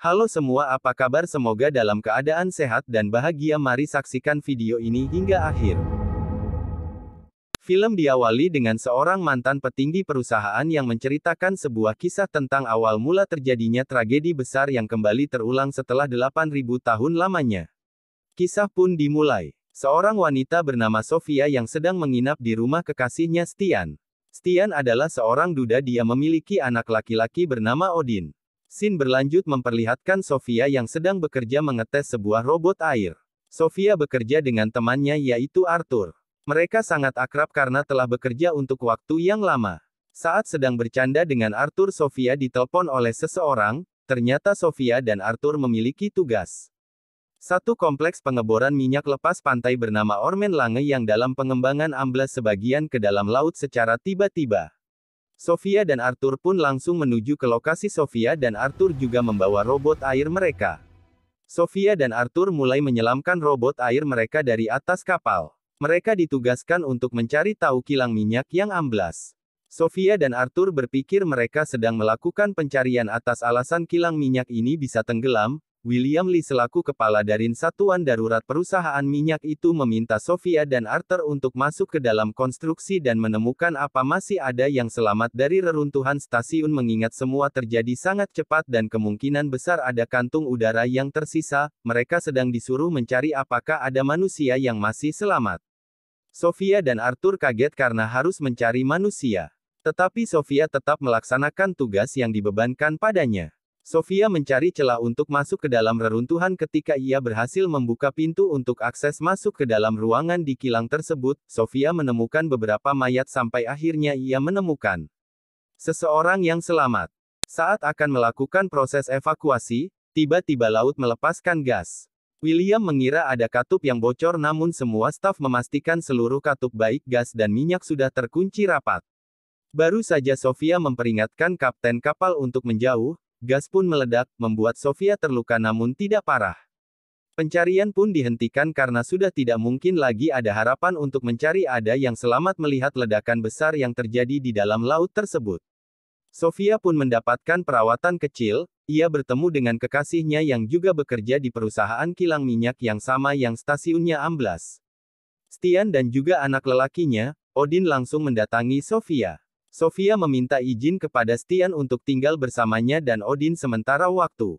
Halo semua, apa kabar? Semoga dalam keadaan sehat dan bahagia. Mari saksikan video ini hingga akhir. Film diawali dengan seorang mantan petinggi perusahaan yang menceritakan sebuah kisah tentang awal mula terjadinya tragedi besar yang kembali terulang setelah 8.000 tahun lamanya. Kisah pun dimulai. Seorang wanita bernama Sofia yang sedang menginap di rumah kekasihnya Stian. Stian adalah seorang duda, dia memiliki anak laki-laki bernama Odin. Scene berlanjut memperlihatkan Sofia yang sedang bekerja mengetes sebuah robot air. Sofia bekerja dengan temannya yaitu Arthur. Mereka sangat akrab karena telah bekerja untuk waktu yang lama. Saat sedang bercanda dengan Arthur, Sofia ditelepon oleh seseorang. Ternyata Sofia dan Arthur memiliki tugas. Satu kompleks pengeboran minyak lepas pantai bernama Ormen Lange yang dalam pengembangan amblas sebagian ke dalam laut secara tiba-tiba. Sofia dan Arthur pun langsung menuju ke lokasi. Sofia dan Arthur juga membawa robot air mereka. Sofia dan Arthur mulai menyelamkan robot air mereka dari atas kapal. Mereka ditugaskan untuk mencari tahu kilang minyak yang amblas. Sofia dan Arthur berpikir mereka sedang melakukan pencarian atas alasan kilang minyak ini bisa tenggelam. William Lee selaku kepala Darin Satuan Darurat perusahaan minyak itu meminta Sofia dan Arthur untuk masuk ke dalam konstruksi dan menemukan apa masih ada yang selamat dari reruntuhan stasiun, mengingat semua terjadi sangat cepat dan kemungkinan besar ada kantung udara yang tersisa. Mereka sedang disuruh mencari apakah ada manusia yang masih selamat. Sofia dan Arthur kaget karena harus mencari manusia. Tetapi Sofia tetap melaksanakan tugas yang dibebankan padanya. Sofia mencari celah untuk masuk ke dalam reruntuhan. Ketika ia berhasil membuka pintu untuk akses masuk ke dalam ruangan di kilang tersebut, Sofia menemukan beberapa mayat sampai akhirnya ia menemukan seseorang yang selamat. Saat akan melakukan proses evakuasi, tiba-tiba laut melepaskan gas. William mengira ada katup yang bocor, namun semua staf memastikan seluruh katup baik gas dan minyak sudah terkunci rapat. Baru saja Sofia memperingatkan kapten kapal untuk menjauh, gas pun meledak, membuat Sofia terluka namun tidak parah. Pencarian pun dihentikan karena sudah tidak mungkin lagi ada harapan untuk mencari ada yang selamat melihat ledakan besar yang terjadi di dalam laut tersebut. Sofia pun mendapatkan perawatan kecil. Ia bertemu dengan kekasihnya yang juga bekerja di perusahaan kilang minyak yang sama yang stasiunnya amblas. Stian dan juga anak lelakinya, Odin, langsung mendatangi Sofia. Sofia meminta izin kepada Stian untuk tinggal bersamanya dan Odin sementara waktu.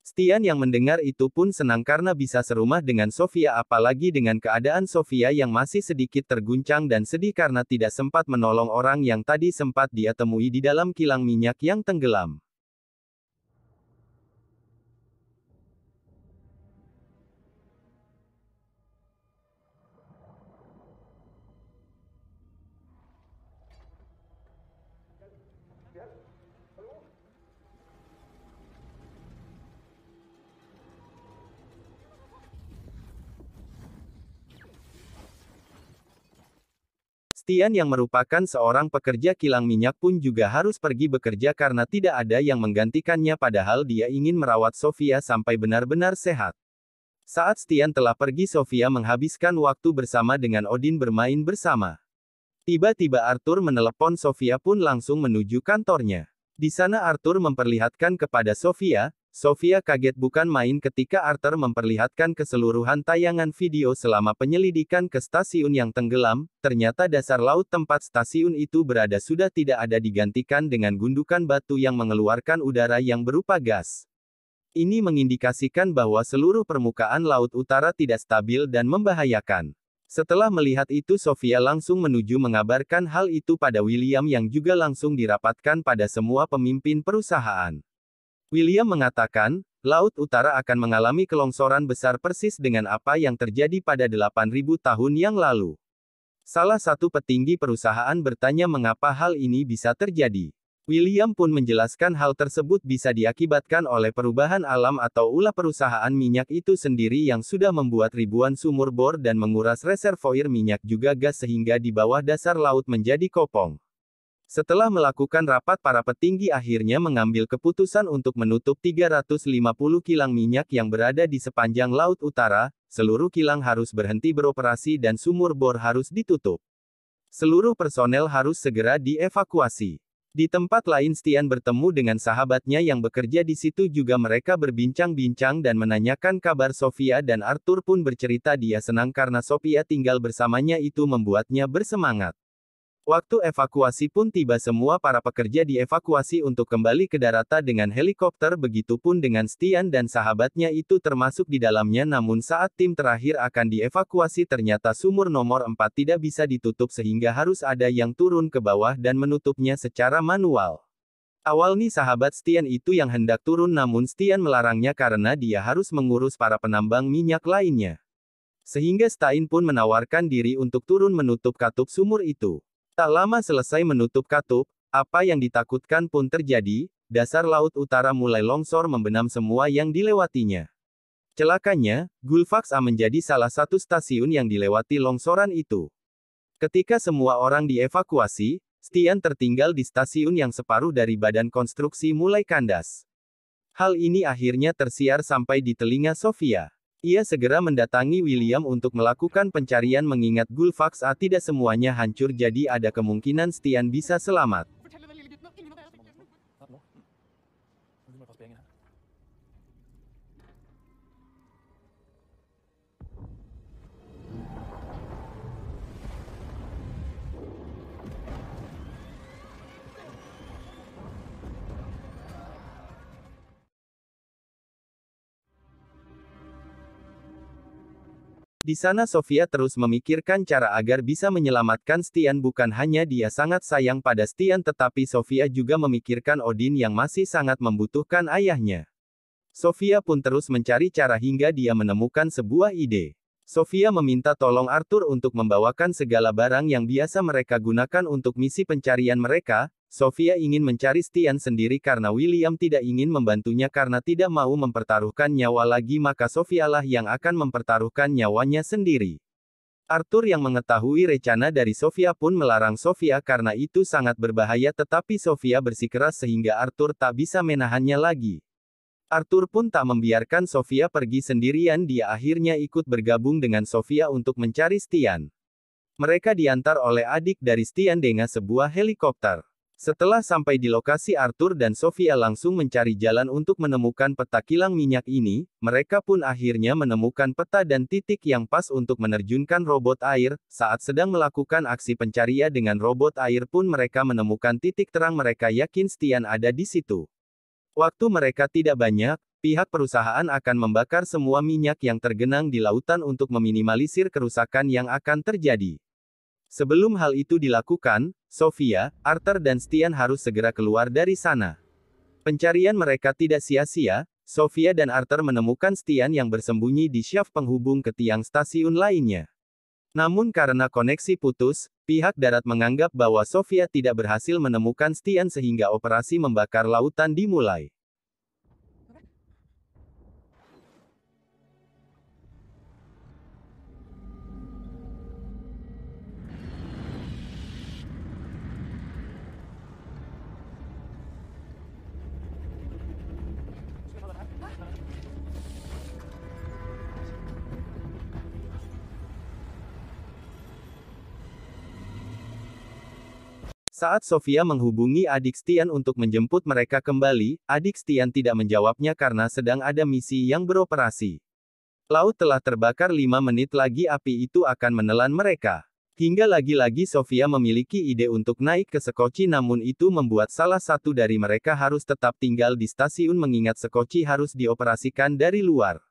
Stian yang mendengar itu pun senang karena bisa serumah dengan Sofia, apalagi dengan keadaan Sofia yang masih sedikit terguncang dan sedih karena tidak sempat menolong orang yang tadi sempat dia temui di dalam kilang minyak yang tenggelam. Stian yang merupakan seorang pekerja kilang minyak pun juga harus pergi bekerja karena tidak ada yang menggantikannya, padahal dia ingin merawat Sofia sampai benar-benar sehat. Saat Stian telah pergi, Sofia menghabiskan waktu bersama dengan Odin bermain bersama. Tiba-tiba Arthur menelepon. Sofia pun langsung menuju kantornya. Di sana Arthur memperlihatkan kepada Sofia. Sofia kaget bukan main ketika Arthur memperlihatkan keseluruhan tayangan video selama penyelidikan ke stasiun yang tenggelam. Ternyata dasar laut tempat stasiun itu berada sudah tidak ada, digantikan dengan gundukan batu yang mengeluarkan udara yang berupa gas. Ini mengindikasikan bahwa seluruh permukaan laut utara tidak stabil dan membahayakan. Setelah melihat itu, Sofia langsung menuju mengabarkan hal itu pada William yang juga langsung dirapatkan pada semua pemimpin perusahaan. William mengatakan, laut utara akan mengalami kelongsoran besar persis dengan apa yang terjadi pada 8.000 tahun yang lalu. Salah satu petinggi perusahaan bertanya mengapa hal ini bisa terjadi. William pun menjelaskan hal tersebut bisa diakibatkan oleh perubahan alam atau ulah perusahaan minyak itu sendiri yang sudah membuat ribuan sumur bor dan menguras reservoir minyak juga gas sehingga di bawah dasar laut menjadi kopong. Setelah melakukan rapat, para petinggi akhirnya mengambil keputusan untuk menutup 350 kilang minyak yang berada di sepanjang laut utara. Seluruh kilang harus berhenti beroperasi dan sumur bor harus ditutup. Seluruh personel harus segera dievakuasi. Di tempat lain Stian bertemu dengan sahabatnya yang bekerja di situ juga mereka berbincang-bincang dan menanyakan kabar Sofia dan Arthur pun bercerita dia senang karena Sofia tinggal bersamanya itu membuatnya bersemangat. Waktu evakuasi pun tiba semua para pekerja dievakuasi untuk kembali ke daratan dengan helikopter begitupun dengan Stian dan sahabatnya itu termasuk di dalamnya namun saat tim terakhir akan dievakuasi ternyata sumur nomor 4 tidak bisa ditutup sehingga harus ada yang turun ke bawah dan menutupnya secara manual. Awalnya sahabat Stian itu yang hendak turun namun Stian melarangnya karena dia harus mengurus para penambang minyak lainnya. Sehingga Stian pun menawarkan diri untuk turun menutup katup sumur itu. Tak lama selesai menutup katup, apa yang ditakutkan pun terjadi, dasar laut utara mulai longsor membenam semua yang dilewatinya. Celakanya, Gulfax A menjadi salah satu stasiun yang dilewati longsoran itu. Ketika semua orang dievakuasi, Stian tertinggal di stasiun yang separuh dari badan konstruksi mulai kandas. Hal ini akhirnya tersiar sampai di telinga Sofia. Ia segera mendatangi William untuk melakukan pencarian mengingat Gulfax A tidak semuanya hancur jadi ada kemungkinan Stian bisa selamat. Di sana Sofia terus memikirkan cara agar bisa menyelamatkan Stian bukan hanya dia sangat sayang pada Stian tetapi Sofia juga memikirkan Odin yang masih sangat membutuhkan ayahnya. Sofia pun terus mencari cara hingga dia menemukan sebuah ide. Sofia meminta tolong Arthur untuk membawakan segala barang yang biasa mereka gunakan untuk misi pencarian mereka. Sofia ingin mencari Stian sendiri karena William tidak ingin membantunya karena tidak mau mempertaruhkan nyawa lagi maka Sofialah yang akan mempertaruhkan nyawanya sendiri. Arthur yang mengetahui rencana dari Sofia pun melarang Sofia karena itu sangat berbahaya tetapi Sofia bersikeras sehingga Arthur tak bisa menahannya lagi. Arthur pun tak membiarkan Sofia pergi sendirian dia akhirnya ikut bergabung dengan Sofia untuk mencari Stian. Mereka diantar oleh adik dari Stian dengan sebuah helikopter. Setelah sampai di lokasi Arthur dan Sofia langsung mencari jalan untuk menemukan peta kilang minyak ini, mereka pun akhirnya menemukan peta dan titik yang pas untuk menerjunkan robot air. Saat sedang melakukan aksi pencarian dengan robot air pun mereka menemukan titik terang mereka yakin Stian ada di situ. Waktu mereka tidak banyak, pihak perusahaan akan membakar semua minyak yang tergenang di lautan untuk meminimalisir kerusakan yang akan terjadi. Sebelum hal itu dilakukan, Sofia, Arthur dan Stian harus segera keluar dari sana. Pencarian mereka tidak sia-sia, Sofia dan Arthur menemukan Stian yang bersembunyi di syaf penghubung ke tiang stasiun lainnya. Namun karena koneksi putus, pihak darat menganggap bahwa Sofia tidak berhasil menemukan Stian sehingga operasi membakar lautan dimulai. Saat Sofia menghubungi adik Stian untuk menjemput mereka kembali, adik Stian tidak menjawabnya karena sedang ada misi yang beroperasi. Laut telah terbakar 5 menit lagi api itu akan menelan mereka. Hingga lagi-lagi Sofia memiliki ide untuk naik ke Sekoci namun itu membuat salah satu dari mereka harus tetap tinggal di stasiun mengingat Sekoci harus dioperasikan dari luar.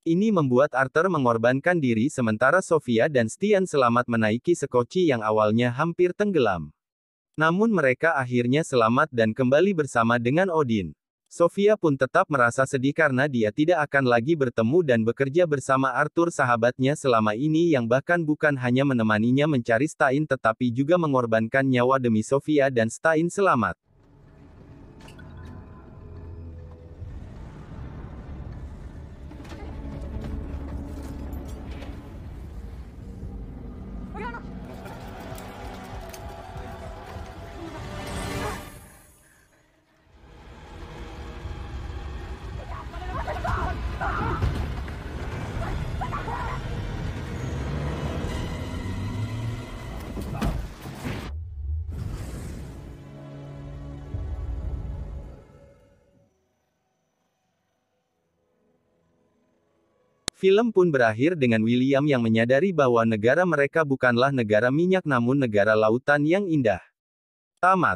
Ini membuat Arthur mengorbankan diri sementara Sofia dan Stian selamat menaiki Sekoci yang awalnya hampir tenggelam. Namun mereka akhirnya selamat dan kembali bersama dengan Odin. Sofia pun tetap merasa sedih karena dia tidak akan lagi bertemu dan bekerja bersama Arthur sahabatnya selama ini yang bahkan bukan hanya menemaninya mencari Stein tetapi juga mengorbankan nyawa demi Sofia dan Stein selamat. Film pun berakhir dengan William yang menyadari bahwa negara mereka bukanlah negara minyak namun negara lautan yang indah. Tamat.